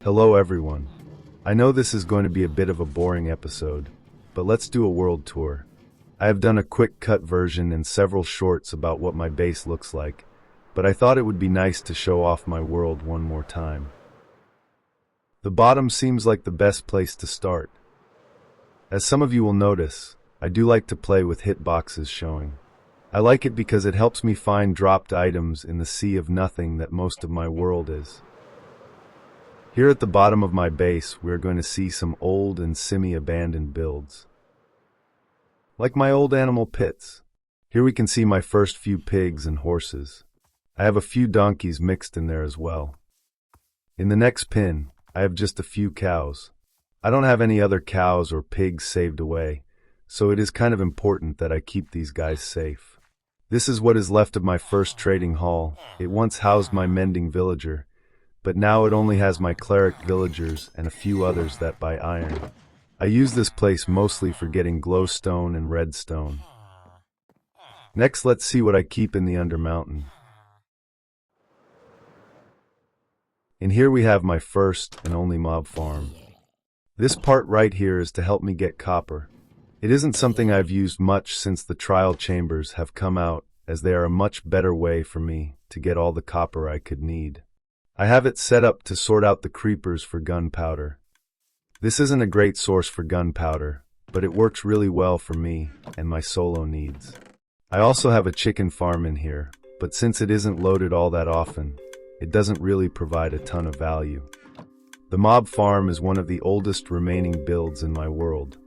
Hello everyone. I know this is going to be a bit of a boring episode, but let's do a world tour. I have done a quick cut version and several shorts about what my base looks like, but I thought it would be nice to show off my world one more time. The bottom seems like the best place to start. As some of you will notice, I do like to play with hitboxes showing. I like it because it helps me find dropped items in the sea of nothing that most of my world is. Here at the bottom of my base, we're going to see some old and semi-abandoned builds. Like my old animal pits. Here we can see my first few pigs and horses. I have a few donkeys mixed in there as well. In the next pin, I have just a few cows. I don't have any other cows or pigs saved away, so it is kind of important that I keep these guys safe. This is what is left of my first trading hall. It once housed my mending villager, but now it only has my cleric villagers and a few others that buy iron. I use this place mostly for getting glowstone and redstone. Next, let's see what I keep in the Undermountain. In here we have my first and only mob farm. This part right here is to help me get copper. It isn't something I've used much since the trial chambers have come out, as they are a much better way for me to get all the copper I could need. I have it set up to sort out the creepers for gunpowder. This isn't a great source for gunpowder, but it works really well for me and my solo needs. I also have a chicken farm in here, but since it isn't loaded all that often, it doesn't really provide a ton of value. The mob farm is one of the oldest remaining builds in my world.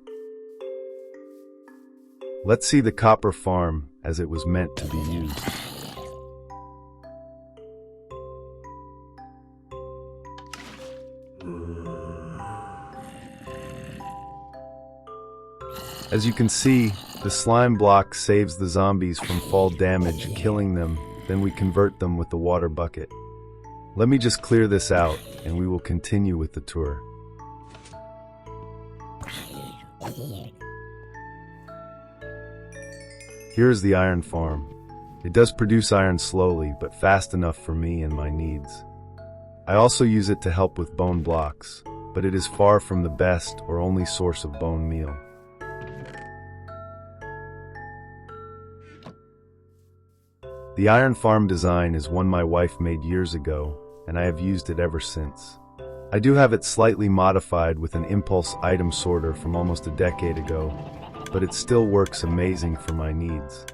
Let's see the copper farm as it was meant to be used. As you can see, the slime block saves the zombies from fall damage, killing them, then we convert them with the water bucket. Let me just clear this out, and we will continue with the tour. Here is the iron farm. It does produce iron slowly, but fast enough for me and my needs. I also use it to help with bone blocks, but it is far from the best or only source of bone meal. The iron farm design is one my wife made years ago, and I have used it ever since. I do have it slightly modified with an impulse item sorter from almost a decade ago, but it still works amazing for my needs.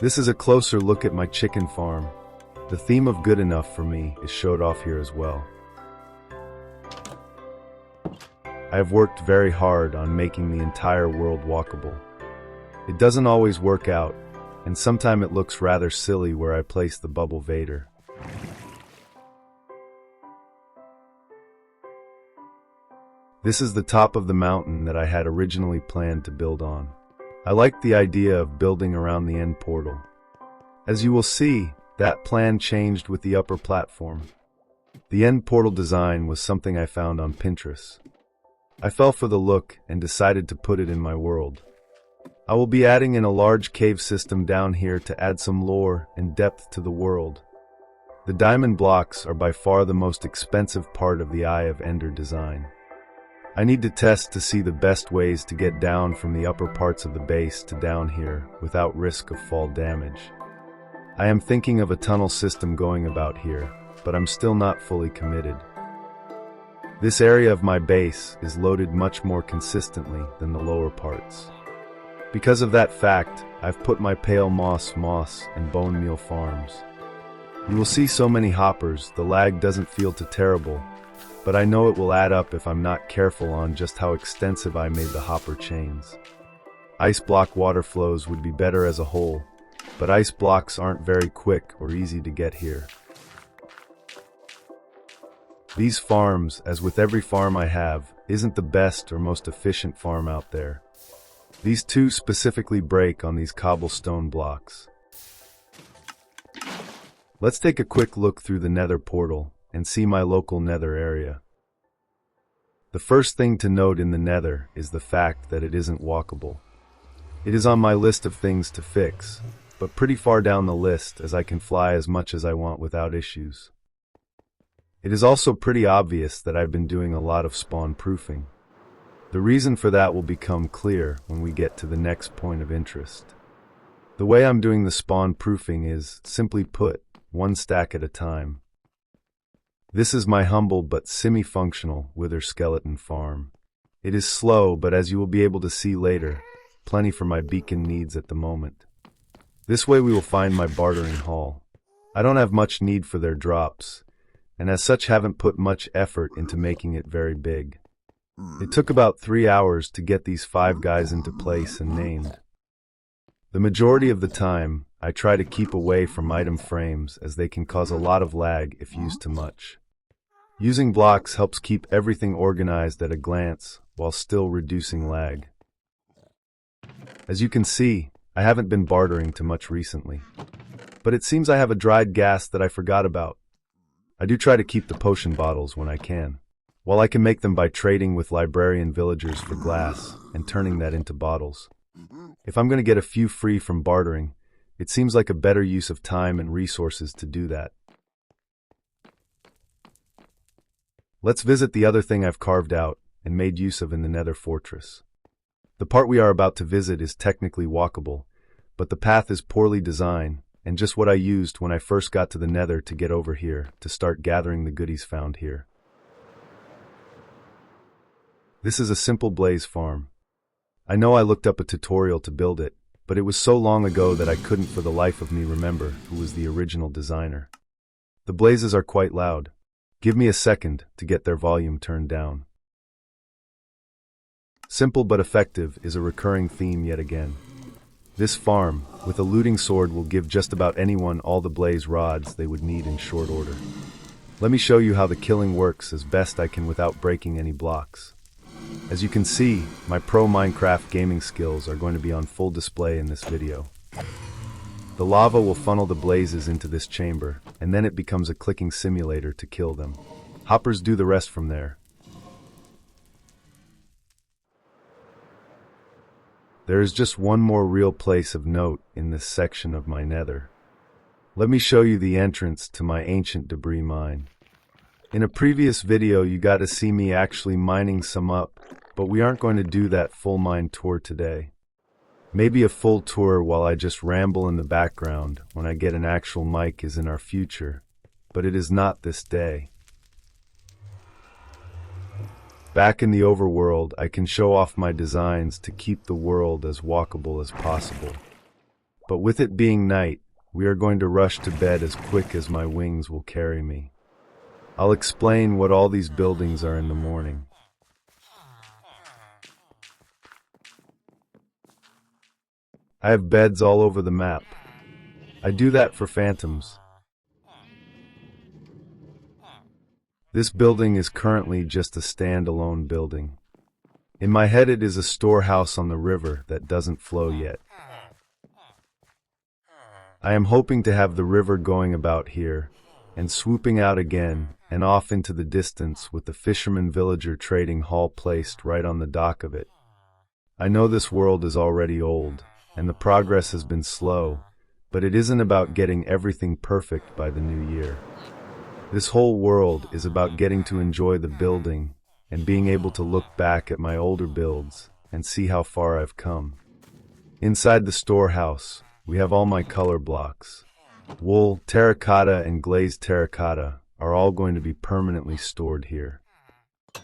This is a closer look at my chicken farm. The theme of good enough for me is showed off here as well. I have worked very hard on making the entire world walkable. It doesn't always work out, and sometimes it looks rather silly where I place the bubble Vader. This is the top of the mountain that I had originally planned to build on. I liked the idea of building around the end portal. As you will see, that plan changed with the upper platform. The end portal design was something I found on Pinterest. I fell for the look and decided to put it in my world. I will be adding in a large cave system down here to add some lore and depth to the world. The diamond blocks are by far the most expensive part of the Eye of Ender design. I need to test to see the best ways to get down from the upper parts of the base to down here without risk of fall damage. I am thinking of a tunnel system going about here, but I'm still not fully committed. This area of my base is loaded much more consistently than the lower parts. Because of that fact, I've put my pale moss and bone meal farms. You will see so many hoppers, the lag doesn't feel too terrible, but I know it will add up if I'm not careful on just how extensive I made the hopper chains. Ice block water flows would be better as a whole, but ice blocks aren't very quick or easy to get here. These farms, as with every farm I have, isn't the best or most efficient farm out there. These two specifically break on these cobblestone blocks. Let's take a quick look through the nether portal and see my local nether area. The first thing to note in the nether is the fact that it isn't walkable. It is on my list of things to fix, but pretty far down the list as I can fly as much as I want without issues. It is also pretty obvious that I've been doing a lot of spawn proofing. The reason for that will become clear when we get to the next point of interest. The way I'm doing the spawn proofing is, simply put, one stack at a time. This is my humble but semi-functional wither skeleton farm. It is slow, but as you will be able to see later, plenty for my beacon needs at the moment. This way we will find my bartering hall. I don't have much need for their drops, and as such haven't put much effort into making it very big. It took about 3 hours to get these 5 guys into place and named. The majority of the time, I try to keep away from item frames as they can cause a lot of lag if used too much. Using blocks helps keep everything organized at a glance while still reducing lag. As you can see, I haven't been bartering too much recently. But it seems I have a dried gas that I forgot about. I do try to keep the potion bottles when I can. While I can make them by trading with librarian villagers for glass and turning that into bottles. If I'm going to get a few free from bartering, it seems like a better use of time and resources to do that. Let's visit the other thing I've carved out and made use of in the Nether Fortress. The part we are about to visit is technically walkable, but the path is poorly designed and just what I used when I first got to the Nether to get over here to start gathering the goodies found here. This is a simple blaze farm. I know I looked up a tutorial to build it, but it was so long ago that I couldn't for the life of me remember who was the original designer. The blazes are quite loud. Give me a second to get their volume turned down. Simple but effective is a recurring theme yet again. This farm, with a looting sword, will give just about anyone all the blaze rods they would need in short order. Let me show you how the killing works as best I can without breaking any blocks. As you can see, my pro Minecraft gaming skills are going to be on full display in this video. The lava will funnel the blazes into this chamber, and then it becomes a clicking simulator to kill them. Hoppers do the rest from there. There is just one more real place of note in this section of my nether. Let me show you the entrance to my ancient debris mine. In a previous video you got to see me actually mining some up, but we aren't going to do that full mine tour today. Maybe a full tour while I just ramble in the background when I get an actual mic is in our future, but it is not this day. Back in the overworld, I can show off my designs to keep the world as walkable as possible. But with it being night, we are going to rush to bed as quick as my wings will carry me. I'll explain what all these buildings are in the morning. I have beds all over the map. I do that for phantoms. This building is currently just a standalone building. In my head it is a storehouse on the river that doesn't flow yet. I am hoping to have the river going about here, and swooping out again and off into the distance with the fisherman-villager trading hall placed right on the dock of it. I know this world is already old, and the progress has been slow, but it isn't about getting everything perfect by the new year. This whole world is about getting to enjoy the building and being able to look back at my older builds and see how far I've come. Inside the storehouse, we have all my color blocks. Wool, terracotta, and glazed terracotta are all going to be permanently stored here.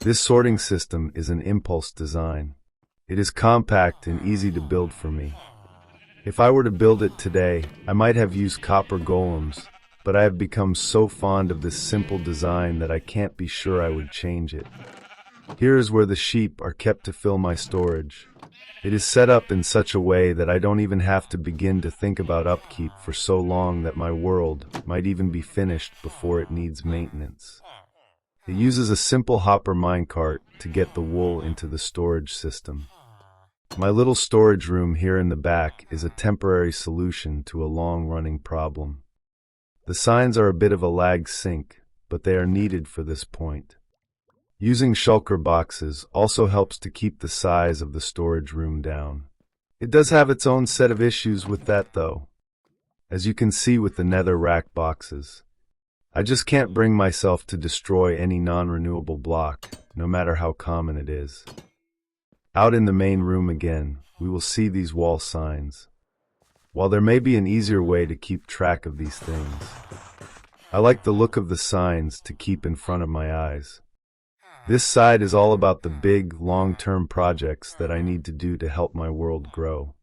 This sorting system is an impulse design. It is compact and easy to build for me. If I were to build it today, I might have used copper golems, but I have become so fond of this simple design that I can't be sure I would change it. Here is where the sheep are kept to fill my storage. It is set up in such a way that I don't even have to begin to think about upkeep for so long that my world might even be finished before it needs maintenance. It uses a simple hopper minecart to get the wool into the storage system. My little storage room here in the back is a temporary solution to a long-running problem. The signs are a bit of a lag sync, but they are needed for this point. Using shulker boxes also helps to keep the size of the storage room down. It does have its own set of issues with that though. As you can see with the nether rack boxes, I just can't bring myself to destroy any non-renewable block, no matter how common it is. Out in the main room again, we will see these wall signs. While there may be an easier way to keep track of these things, I like the look of the signs to keep in front of my eyes. This side is all about the big, long-term projects that I need to do to help my world grow.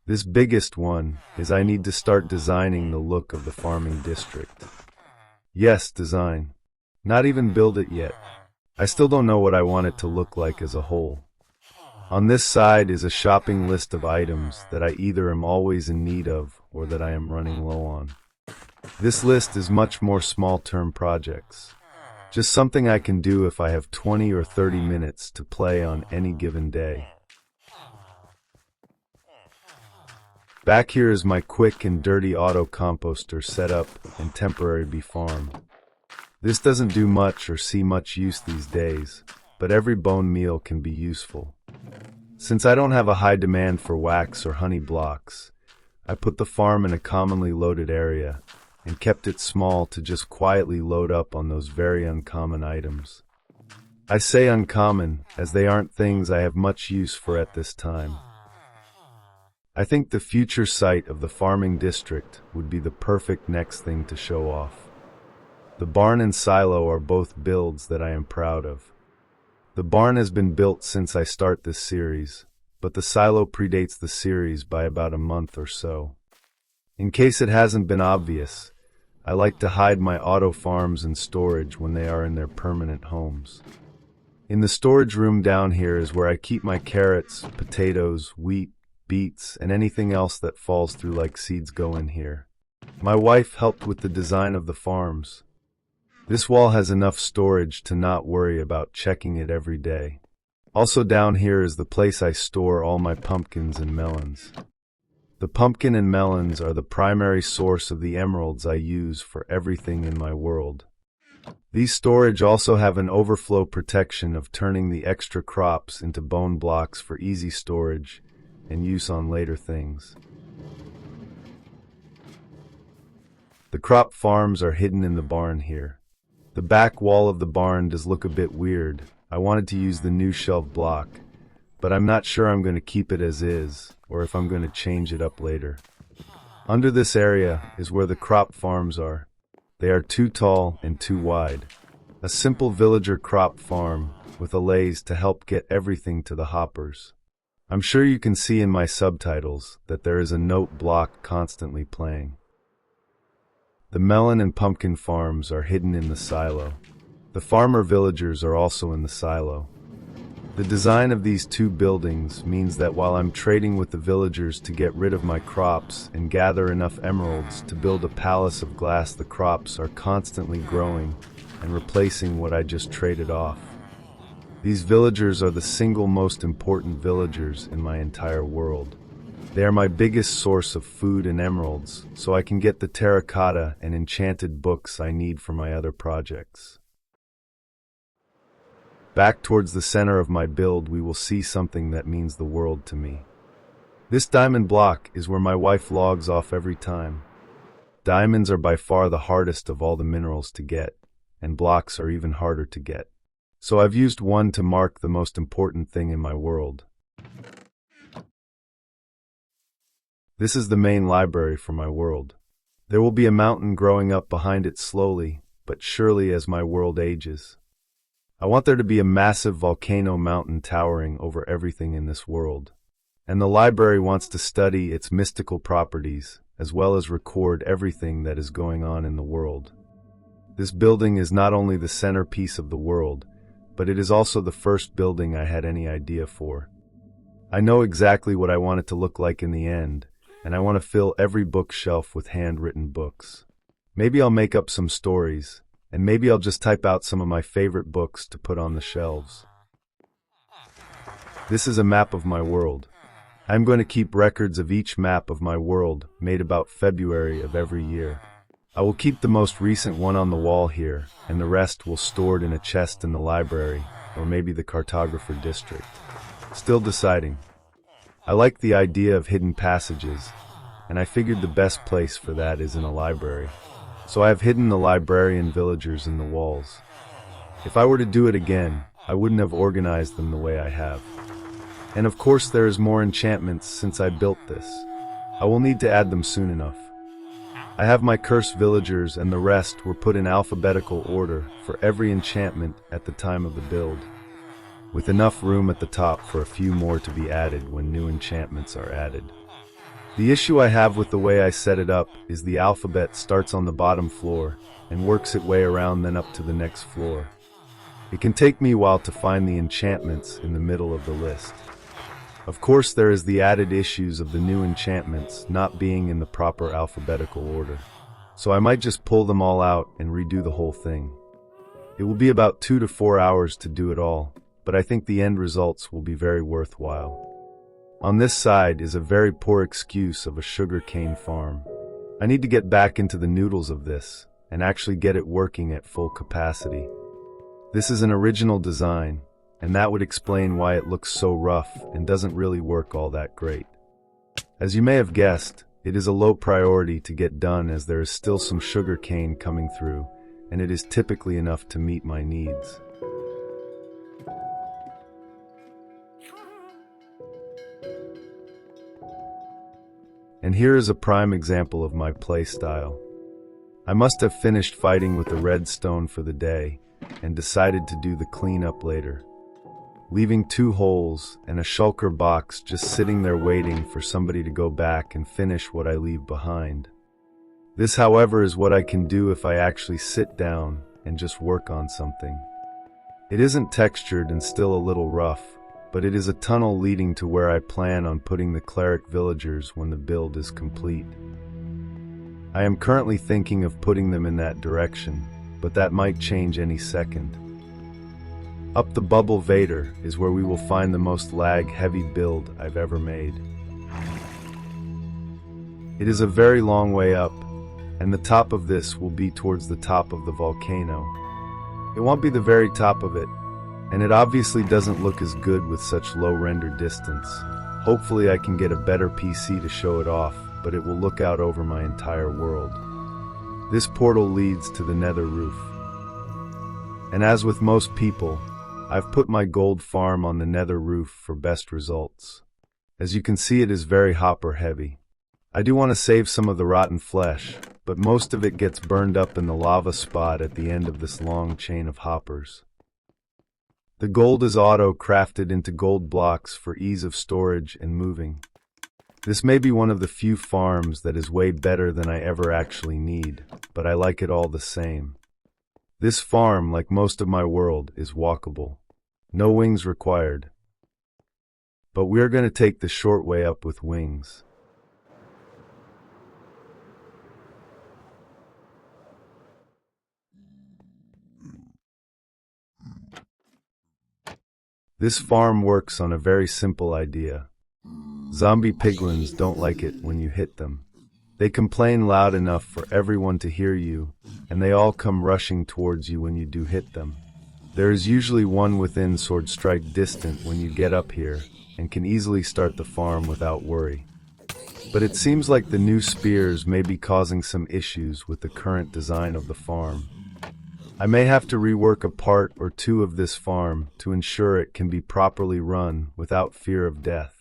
This biggest one is I need to start designing the look of the farming district. Yes, design. Not even build it yet. I still don't know what I want it to look like as a whole. On this side is a shopping list of items that I either am always in need of or that I am running low on. This list is much more small-term projects. Just something I can do if I have 20 or 30 minutes to play on any given day. Back here is my quick and dirty auto composter set up and temporary bee farm. This doesn't do much or see much use these days, but every bone meal can be useful. Since I don't have a high demand for wax or honey blocks, I put the farm in a commonly loaded area and kept it small to just quietly load up on those very uncommon items. I say uncommon as they aren't things I have much use for at this time. I think the future site of the farming district would be the perfect next thing to show off. The barn and silo are both builds that I am proud of. The barn has been built since I start this series, but the silo predates the series by about a month or so. In case it hasn't been obvious, I like to hide my auto farms in storage when they are in their permanent homes. In the storage room down here is where I keep my carrots, potatoes, wheat, beets, and anything else that falls through like seeds go in here. My wife helped with the design of the farms. This wall has enough storage to not worry about checking it every day. Also down here is the place I store all my pumpkins and melons. The pumpkin and melons are the primary source of the emeralds I use for everything in my world. These storage also have an overflow protection of turning the extra crops into bone blocks for easy storage and use on later things. The crop farms are hidden in the barn here. The back wall of the barn does look a bit weird. I wanted to use the new shelf block, but I'm not sure I'm going to keep it as is, or if I'm going to change it up later. Under this area is where the crop farms are. They are too tall and too wide. A simple villager crop farm with allays to help get everything to the hoppers. I'm sure you can see in my subtitles that there is a note block constantly playing. The melon and pumpkin farms are hidden in the silo. The farmer villagers are also in the silo. The design of these two buildings means that while I'm trading with the villagers to get rid of my crops and gather enough emeralds to build a palace of glass, the crops are constantly growing and replacing what I just traded off. These villagers are the single most important villagers in my entire world. They are my biggest source of food and emeralds, so I can get the terracotta and enchanted books I need for my other projects. Back towards the center of my build, we will see something that means the world to me. This diamond block is where my wife logs off every time. Diamonds are by far the hardest of all the minerals to get, and blocks are even harder to get. So I've used one to mark the most important thing in my world. This is the main library for my world. There will be a mountain growing up behind it slowly, but surely as my world ages. I want there to be a massive volcano mountain towering over everything in this world. And the library wants to study its mystical properties, as well as record everything that is going on in the world. This building is not only the centerpiece of the world, but it is also the first building I had any idea for. I know exactly what I want it to look like in the end, and I want to fill every bookshelf with handwritten books. Maybe I'll make up some stories, and maybe I'll just type out some of my favorite books to put on the shelves. This is a map of my world. I'm going to keep records of each map of my world made about February of every year. I will keep the most recent one on the wall here, and the rest will stored in a chest in the library, or maybe the cartographer district. Still deciding. I like the idea of hidden passages, and I figured the best place for that is in a library. so I have hidden the librarian villagers in the walls. If I were to do it again, I wouldn't have organized them the way I have. And of course there is more enchantments since I built this. I will need to add them soon enough. I have my cursed villagers and the rest were put in alphabetical order for every enchantment at the time of the build, with enough room at the top for a few more to be added when new enchantments are added. The issue I have with the way I set it up is the alphabet starts on the bottom floor and works its way around then up to the next floor. It can take me a while to find the enchantments in the middle of the list. Of course there is the added issues of the new enchantments not being in the proper alphabetical order, so I might just pull them all out and redo the whole thing. It will be about 2 to 4 hours to do it all, but I think the end results will be very worthwhile. On this side is a very poor excuse of a sugarcane farm. I need to get back into the noodles of this and actually get it working at full capacity. This is an original design, and that would explain why it looks so rough and doesn't really work all that great. As you may have guessed, it is a low priority to get done as there is still some sugar cane coming through, and it is typically enough to meet my needs. And here is a prime example of my play style. I must have finished fighting with the redstone for the day and decided to do the cleanup later, leaving 2 holes and a shulker box just sitting there waiting for somebody to go back and finish what I leave behind. This, however, is what I can do if I actually sit down and just work on something. It isn't textured and still a little rough, but it is a tunnel leading to where I plan on putting the cleric villagers when the build is complete. I am currently thinking of putting them in that direction, but that might change any second. Up the Bubble Vader is where we will find the most lag-heavy build I've ever made. It is a very long way up, and the top of this will be towards the top of the volcano. It won't be the very top of it, and it obviously doesn't look as good with such low render distance. Hopefully I can get a better PC to show it off, but it will look out over my entire world. This portal leads to the nether roof. And as with most people, I've put my gold farm on the nether roof for best results. As you can see, it is very hopper heavy. I do want to save some of the rotten flesh, but most of it gets burned up in the lava spot at the end of this long chain of hoppers. The gold is auto-crafted into gold blocks for ease of storage and moving. This may be one of the few farms that is way better than I ever actually need, but I like it all the same. This farm, like most of my world, is walkable. No wings required. But we're going to take the short way up with wings. This farm works on a very simple idea. Zombie piglins don't like it when you hit them. They complain loud enough for everyone to hear you, and they all come rushing towards you when you do hit them. There is usually one within sword strike distant when you get up here, and can easily start the farm without worry. But it seems like the new spears may be causing some issues with the current design of the farm. I may have to rework a part or two of this farm to ensure it can be properly run without fear of death.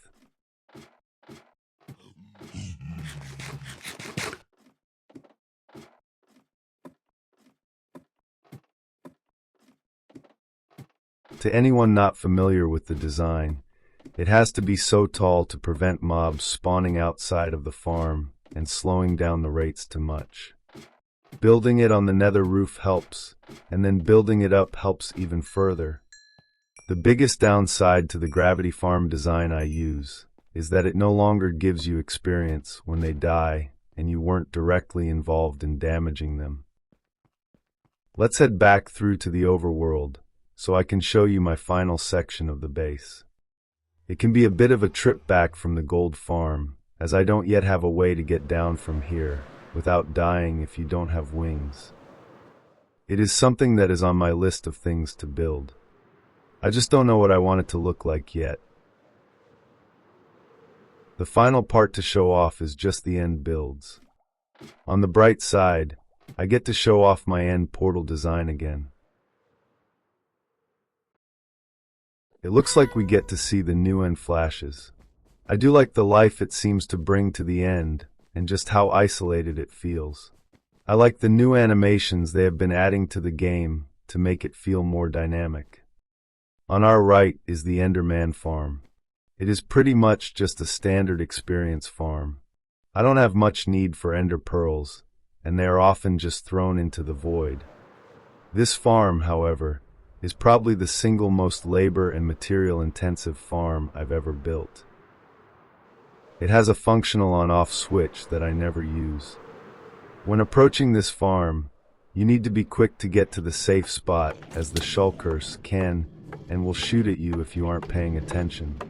To anyone not familiar with the design, it has to be so tall to prevent mobs spawning outside of the farm and slowing down the rates too much. Building it on the nether roof helps, and then building it up helps even further. The biggest downside to the gravity farm design I use is that it no longer gives you experience when they die and you weren't directly involved in damaging them. Let's head back through to the overworld so I can show you my final section of the base. It can be a bit of a trip back from the gold farm, as I don't yet have a way to get down from here without dying if you don't have wings. It is something that is on my list of things to build. I just don't know what I want it to look like yet. The final part to show off is just the end builds. On the bright side, I get to show off my end portal design again. It looks like we get to see the new end flashes. I do like the life it seems to bring to the end, and just how isolated it feels. I like the new animations they have been adding to the game to make it feel more dynamic. On our right is the Enderman farm. It is pretty much just a standard experience farm. I don't have much need for ender pearls, and they are often just thrown into the void. This farm, however, is probably the single most labor and material intensive farm I've ever built. It has a functional on-off switch that I never use. When approaching this farm, you need to be quick to get to the safe spot, as the shulkers can and will shoot at you if you aren't paying attention.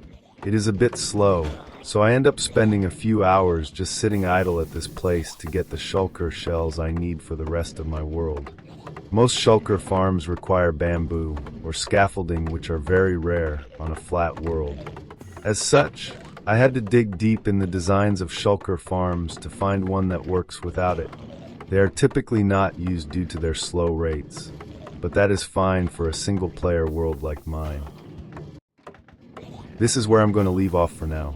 It is a bit slow, so I end up spending a few hours just sitting idle at this place to get the shulker shells I need for the rest of my world. Most shulker farms require bamboo or scaffolding, which are very rare on a flat world. As such, I had to dig deep in the designs of shulker farms to find one that works without it. They are typically not used due to their slow rates, but that is fine for a single-player world like mine. This is where I'm going to leave off for now.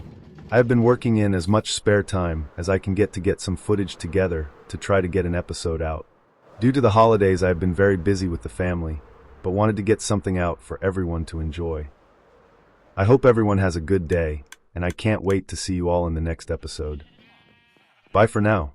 I have been working in as much spare time as I can to get some footage together to try to get an episode out. Due to the holidays, I have been very busy with the family, but wanted to get something out for everyone to enjoy. I hope everyone has a good day, and I can't wait to see you all in the next episode. Bye for now.